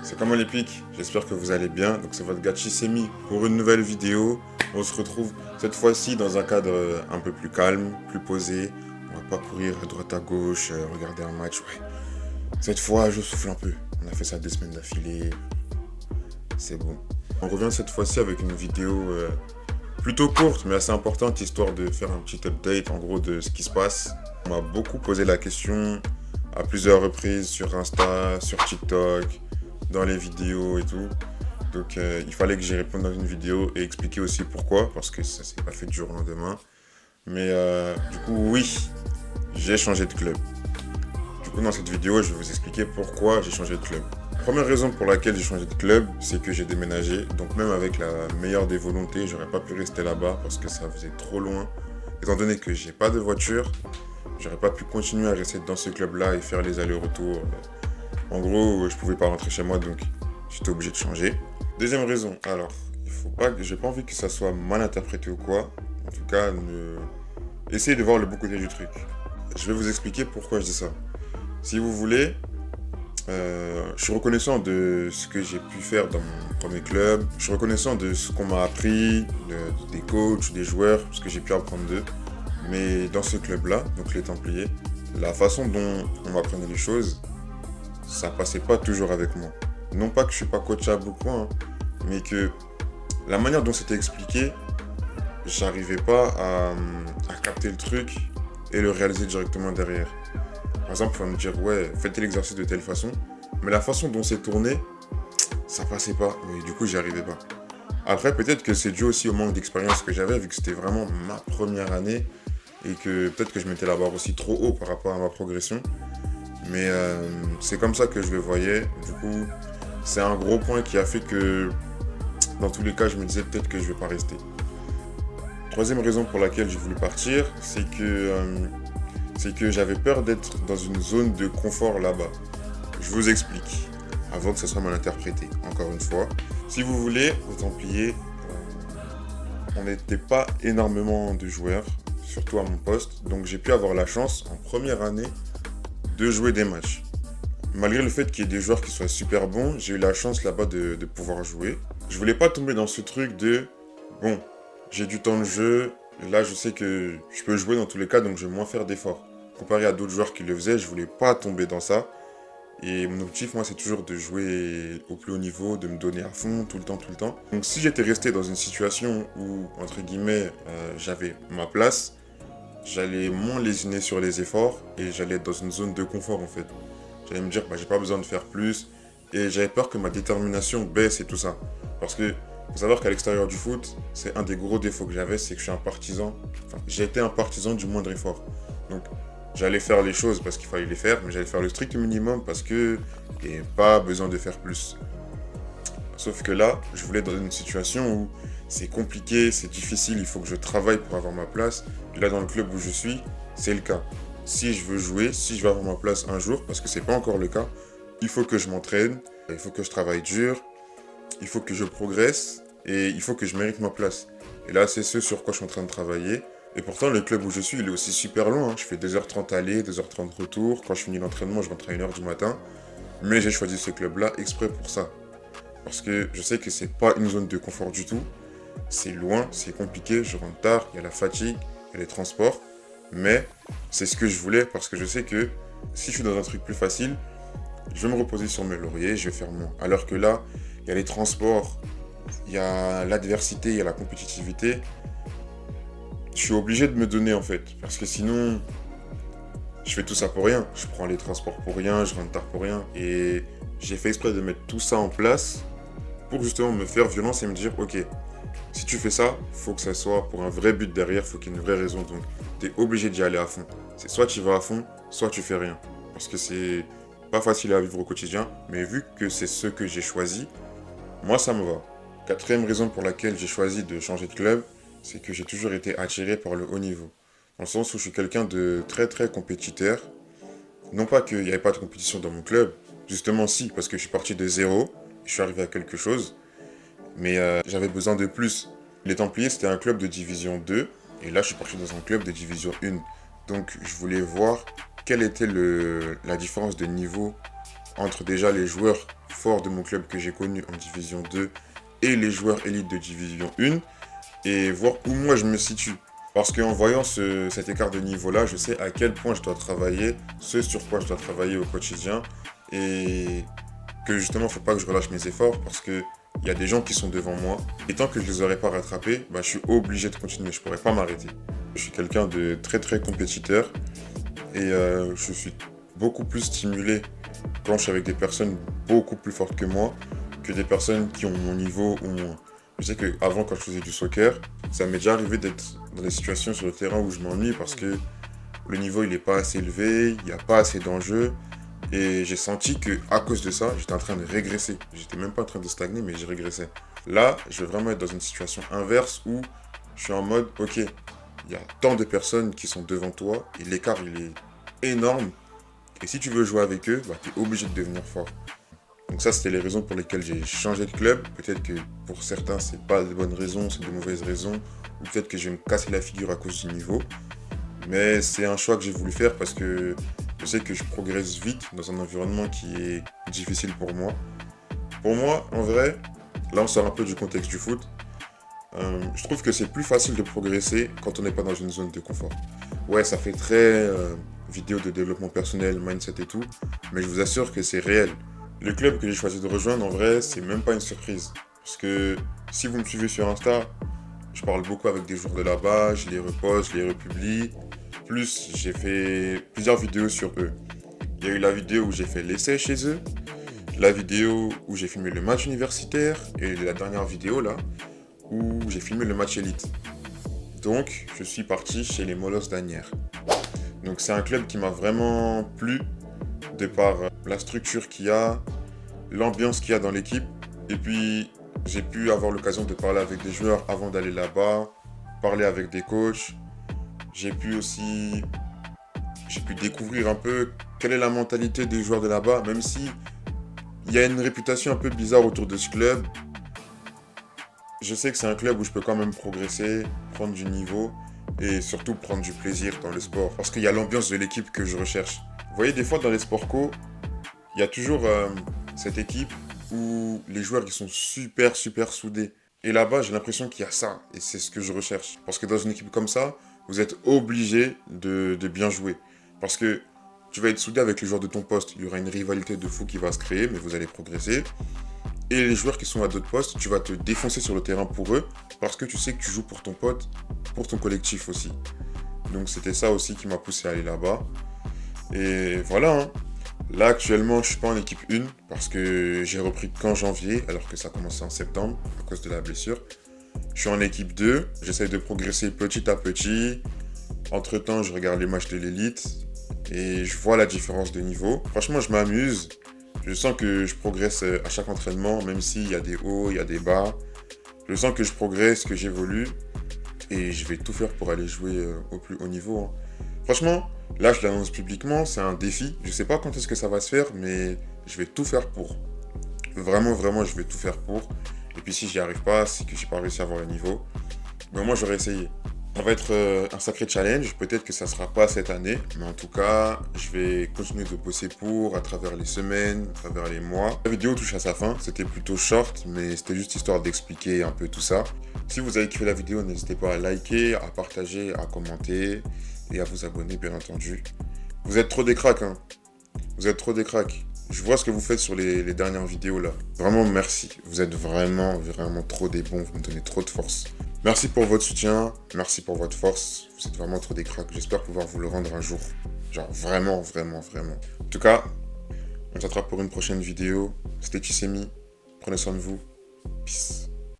C'est comment les pics? J'espère que vous allez bien. Donc c'est votre gars Chisemi pour une nouvelle vidéo. On se retrouve cette fois-ci dans un cadre un peu plus calme, plus posé. On va pas courir à droite à gauche, regarder un match. Ouais. Cette fois, je souffle un peu. On a fait ça 2 semaines d'affilée. C'est bon. On revient cette fois-ci avec une vidéo plutôt courte mais assez importante, histoire de faire un petit update en gros de ce qui se passe. On m'a beaucoup posé la question à plusieurs reprises sur Insta, sur TikTok, dans les vidéos et tout. Donc il fallait que j'y réponde dans une vidéo et expliquer aussi pourquoi, parce que ça s'est pas fait du jour au lendemain. Mais du coup, oui, j'ai changé de club. Du coup, dans cette vidéo, je vais vous expliquer pourquoi j'ai changé de club. Première raison pour laquelle j'ai changé de club, c'est que j'ai déménagé. Donc même avec la meilleure des volontés, j'aurais pas pu rester là-bas parce que ça faisait trop loin. Étant donné que j'ai pas de voiture, j'aurais pas pu continuer à rester dans ce club-là et faire les allers-retours. En gros, je pouvais pas rentrer chez moi, donc j'étais obligé de changer. Deuxième raison, alors, j'ai pas envie que ça soit mal interprété ou quoi. En tout cas, essayez de voir le bon côté du truc. Je vais vous expliquer pourquoi je dis ça. Si vous voulez, je suis reconnaissant de ce que j'ai pu faire dans mon premier club. Je suis reconnaissant de ce qu'on m'a appris, des coachs, des joueurs, ce que j'ai pu apprendre d'eux. Mais dans ce club-là, donc les Templiers, la façon dont on m'apprenait les choses, ça passait pas toujours avec moi. Non pas que je suis pas coachable ou quoi, hein, mais que la manière dont c'était expliqué, j'arrivais pas à capter le truc et le réaliser directement derrière. Par exemple, il va me dire, ouais, faites l'exercice de telle façon, mais la façon dont c'est tourné, ça passait pas, et du coup, j'y arrivais pas. Après, peut-être que c'est dû aussi au manque d'expérience que j'avais, vu que c'était vraiment ma première année, et que peut-être que je mettais la barre aussi trop haut par rapport à ma progression. Mais c'est comme ça que je le voyais. Du coup, c'est un gros point qui a fait que, dans tous les cas, je me disais peut-être que je vais pas rester. Troisième raison pour laquelle j'ai voulu partir, c'est que j'avais peur d'être dans une zone de confort là-bas. Je vous explique, avant que ça soit mal interprété. Encore une fois, si vous voulez, aux Templiers, on n'était pas énormément de joueurs, surtout à mon poste. Donc j'ai pu avoir la chance, en première année, de jouer des matchs. Malgré le fait qu'il y ait des joueurs qui soient super bons, j'ai eu la chance là-bas de pouvoir jouer. Je voulais pas tomber dans ce truc de bon, j'ai du temps de jeu, là je sais que je peux jouer dans tous les cas, donc je vais moins faire d'efforts. Comparé à d'autres joueurs qui le faisaient, je voulais pas tomber dans ça. Et mon objectif, moi, c'est toujours de jouer au plus haut niveau, de me donner à fond, tout le temps, tout le temps. Donc si j'étais resté dans une situation où, entre guillemets, j'avais ma place, j'allais moins lésiner sur les efforts et j'allais être dans une zone de confort en fait. J'allais me dire, bah, j'ai pas besoin de faire plus et j'avais peur que ma détermination baisse et tout ça. Parce que faut savoir qu'à l'extérieur du foot, c'est un des gros défauts que j'avais, c'est que je suis un partisan. Enfin, j'ai été un partisan du moindre effort. Donc j'allais faire les choses parce qu'il fallait les faire, mais j'allais faire le strict minimum parce que il n'y avait pas besoin de faire plus. Sauf que là, je voulais être dans une situation où c'est compliqué, c'est difficile, il faut que je travaille pour avoir ma place. Et là, dans le club où je suis, c'est le cas. Si je veux jouer, si je veux avoir ma place un jour, parce que c'est pas encore le cas, il faut que je m'entraîne, il faut que je travaille dur, il faut que je progresse et il faut que je mérite ma place. Et là, c'est ce sur quoi je suis en train de travailler. Et pourtant, le club où je suis, il est aussi super loin, hein. Je fais 2h30 aller, 2h30 retour. Quand je finis l'entraînement, je rentre à 1h du matin. Mais j'ai choisi ce club-là exprès pour ça. Parce que je sais que c'est pas une zone de confort du tout. C'est loin, c'est compliqué, je rentre tard, il y a la fatigue, il y a les transports. Mais c'est ce que je voulais parce que je sais que si je suis dans un truc plus facile, je vais me reposer sur mes lauriers, je vais faire moins. Alors que là, il y a les transports, il y a l'adversité, il y a la compétitivité. Je suis obligé de me donner en fait. Parce que sinon, je fais tout ça pour rien. Je prends les transports pour rien, je rentre tard pour rien. Et j'ai fait exprès de mettre tout ça en place pour justement me faire violence et me dire, ok, si tu fais ça, faut que ça soit pour un vrai but derrière, faut qu'il y ait une vraie raison. Donc, tu es obligé d'y aller à fond. C'est soit tu vas à fond, soit tu fais rien. Parce que c'est pas facile à vivre au quotidien, mais vu que c'est ce que j'ai choisi, moi ça me va. Quatrième raison pour laquelle j'ai choisi de changer de club, c'est que j'ai toujours été attiré par le haut niveau. Dans le sens où je suis quelqu'un de très très compétiteur. Non pas qu'il n'y avait pas de compétition dans mon club, justement si, parce que je suis parti de zéro, je suis arrivé à quelque chose, mais j'avais besoin de plus. Les Templiers, c'était un club de division 2, et là, je suis parti dans un club de division 1. Donc, je voulais voir quelle était la différence de niveau entre déjà les joueurs forts de mon club que j'ai connu en Division 2 et les joueurs élites de Division 1 et voir où moi je me situe. Parce qu'en voyant cet écart de niveau-là, je sais à quel point je dois travailler, ce sur quoi je dois travailler au quotidien et que justement, il ne faut pas que je relâche mes efforts parce qu'il y a des gens qui sont devant moi et tant que je ne les aurais pas rattrapés, je suis obligé de continuer, je ne pourrais pas m'arrêter. Je suis quelqu'un de très très compétiteur et je suis beaucoup plus stimulé quand je suis avec des personnes beaucoup plus fortes que moi que des personnes qui ont mon niveau ou moins. Je sais qu'avant, quand je faisais du soccer, ça m'est déjà arrivé d'être dans des situations sur le terrain où je m'ennuie parce que le niveau il n'est pas assez élevé, il n'y a pas assez d'enjeux. Et j'ai senti que à cause de ça, j'étais en train de régresser. J'étais même pas en train de stagner, mais je régressais. Là, je vais vraiment être dans une situation inverse où je suis en mode, ok, il y a tant de personnes qui sont devant toi et l'écart il est énorme. Et si tu veux jouer avec eux, tu es obligé de devenir fort. Donc ça, c'était les raisons pour lesquelles j'ai changé de club. Peut-être que pour certains, c'est pas de bonnes raisons, c'est de mauvaises raisons. Ou peut-être que je vais me casser la figure à cause du niveau. Mais c'est un choix que j'ai voulu faire parce que je sais que je progresse vite dans un environnement qui est difficile pour moi. Pour moi, en vrai, là on sort un peu du contexte du foot. Je trouve que c'est plus facile de progresser quand on n'est pas dans une zone de confort. Ouais, ça fait très vidéo de développement personnel, mindset et tout, mais je vous assure que c'est réel. Le club que j'ai choisi de rejoindre, en vrai, c'est même pas une surprise. Parce que si vous me suivez sur Insta, je parle beaucoup avec des joueurs de là-bas, je les reposte, je les republie. Plus, j'ai fait plusieurs vidéos sur eux. Il y a eu la vidéo où j'ai fait l'essai chez eux, la vidéo où j'ai filmé le match universitaire, et la dernière vidéo là, où j'ai filmé le match élite. Donc, je suis parti chez les Molosses d'Asnières. Donc, c'est un club qui m'a vraiment plu, de par la structure qu'il y a, l'ambiance qu'il y a dans l'équipe, et puis j'ai pu avoir l'occasion de parler avec des joueurs avant d'aller là-bas, parler avec des coachs. J'ai pu découvrir un peu quelle est la mentalité des joueurs de là-bas, même si il y a une réputation un peu bizarre autour de ce club. Je sais que c'est un club où je peux quand même progresser, prendre du niveau et surtout prendre du plaisir dans le sport. Parce qu'il y a l'ambiance de l'équipe que je recherche. Vous voyez, des fois dans les sports co, il y a toujours cette équipe où les joueurs ils sont super soudés. Et là-bas, j'ai l'impression qu'il y a ça. Et c'est ce que je recherche. Parce que dans une équipe comme ça, vous êtes obligé de bien jouer. Parce que tu vas être soudé avec les joueurs de ton poste. Il y aura une rivalité de fou qui va se créer, mais vous allez progresser. Et les joueurs qui sont à d'autres postes, tu vas te défoncer sur le terrain pour eux. Parce que tu sais que tu joues pour ton pote, pour ton collectif aussi. Donc c'était ça aussi qui m'a poussé à aller là-bas. Et voilà, hein. Là, actuellement, je suis pas en équipe 1 parce que j'ai repris qu'en janvier, alors que ça a commencé en septembre à cause de la blessure. Je suis en équipe 2, j'essaie de progresser petit à petit. Entre-temps, je regarde les matchs de l'élite et je vois la différence de niveau. Franchement, je m'amuse. Je sens que je progresse à chaque entraînement, même s'il y a des hauts, il y a des bas. Je sens que je progresse, que j'évolue et je vais tout faire pour aller jouer au plus haut niveau, hein. Franchement, là, je l'annonce publiquement, c'est un défi. Je sais pas quand est-ce que ça va se faire, mais je vais tout faire pour. Vraiment, je vais tout faire pour. Et puis si j'y arrive pas, c'est que j'ai pas réussi à avoir le niveau. Mais au moins, j'aurais essayé. Ça va être un sacré challenge. Peut-être que ça sera pas cette année, mais en tout cas, je vais continuer de bosser pour à travers les semaines, à travers les mois. La vidéo touche à sa fin. C'était plutôt short, mais c'était juste histoire d'expliquer un peu tout ça. Si vous avez kiffé la vidéo, n'hésitez pas à liker, à partager, à commenter et à vous abonner, bien entendu. Vous êtes trop des cracks, hein. Vous êtes trop des cracks. Je vois ce que vous faites sur les dernières vidéos là. Vraiment merci. Vous êtes vraiment trop des bons. Vous me donnez trop de force. Merci pour votre soutien. Merci pour votre force. Vous êtes vraiment trop des cracks. J'espère pouvoir vous le rendre un jour. Genre vraiment. En tout cas, on s'attrape pour une prochaine vidéo. C'était Chissemi. Prenez soin de vous. Peace.